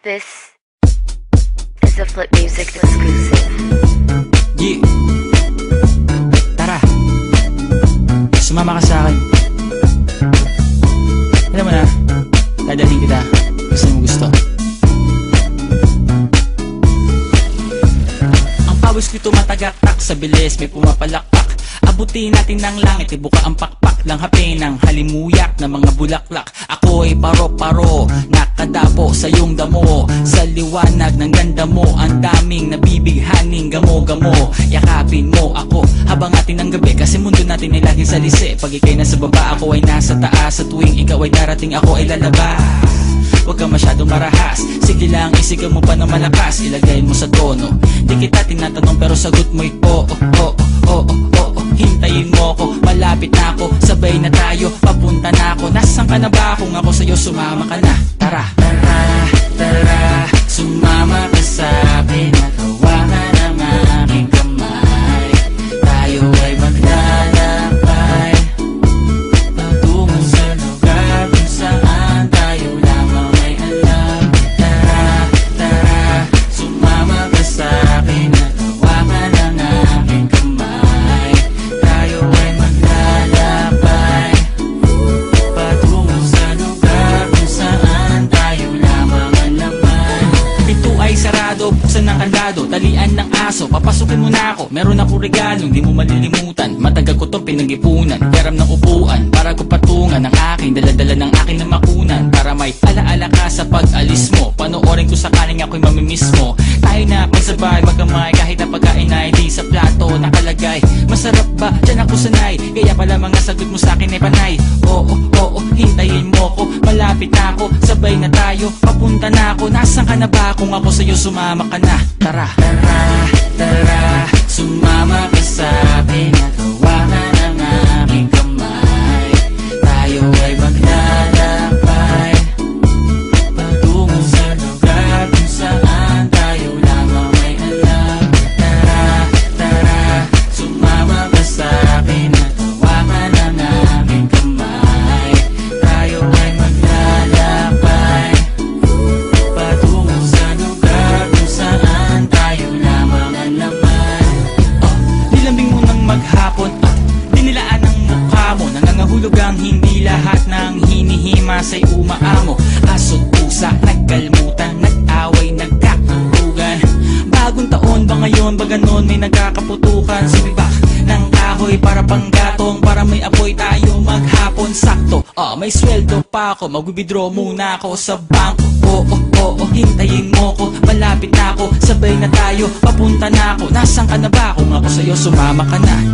This is a Flip Music exclusive. Yeah. Tara, sumama ka sa akin. Alam mo na, dadalhin kita. Gusto mo gusto. Ang pawis ko'y tumatagaktak sa bilis, may pumapalakpak. Abutin natin ng langit, ibuka ang pakpak lang hape ng halimuyak na mga bulaklak. Ako'y paro-paro, nakadapo sa iyong damo. Sa liwanag ng ganda mo, ang daming nabibighaning gamo-gamo. Yakapin mo ako habang atin ng gabi, kasi mundo natin ay laging salisi. Pag ika'y nasa baba, ako ay nasa taas. Sa tuwing ikaw ay darating, ako ay lalabas. Huwag ka masyadong marahas, sige lang isigaw mo pa na malakas. Ilagay mo sa tono, di kita tinatanong pero sagot mo'y oo, oo, oo, oo. Hintayin mo ako, malapit na ako, sabay na tayo, papunta na ako. Nasaan ka na ba? Kung ako sa'yo, sumama ka na. Tara, tara, tara, sumama ka sa'kin at hawakan ang aking kamay. Tayo ay maglalakbay patungo sa lugar kung saan tayo lamang may alam. Tara, tara, sumama ka sa'kin at hawakan ang aking kamay. Tayo ay maglalakbay patungo sa lugar kung saan tayo lamang ang laman. Pinto ay sarado, buksan ng kandado, talian ng aso, papasukin mo na ako. Meron ako regalong di mo malilimutan, matagal ko tong pinag-ipunan. Yaram ng upuan, para ko patungan ng aking daladala ng aking namakunan. Para may alaala ka sa pag-alis mo, panoorin ko sakaling ako'y mamimiss mo. Tayo na pagsabay, magkamay, kahit na pagkain ay di sa plato nakalagay. Masarap ba? Diyan ako sanay, kaya pala mga sagot mo sa akin ay panay. Oo, oo, hintayin mo ko, malapit na ako, sabay na tayo, papunta na ako. Nasaan ka na ba? Kung ako sa'yo, sumama ka na. Tara, tara, tara, sumama ka sa'kin at hawakan ang aking kamay. Tayo ay maglalakbay patungo sa lugar kung saan tayo lamang may alam. Tara, tara, sumama ka sa'kin at hawakan ang aking kamay. Tayo ay maglalakbay patungo sa lugar kung saan tayo lamang ang laman. Nilambing mo ng maghapon, dinilaan ang mukha mo. Nangangahulog ang hindi lahat ng hinihima sa'y umaamo. Aso't pusa, nagkalmutan, nag-away, nagkakatugan. Bagong taon ba ngayon, ba ganon may nagkakaputukan? Sumibak ng kahoy para panggatong, para may apoy tayo maghapon. Sakto, may sweldo pa ako, mag-withdraw muna ako sa bangko. Oo, oo, hintayin mo ko, malapit na ako, sabay na tayo, papunta na ako. Nasaan ka na ba? Kung ako sa'yo, sumama ka na.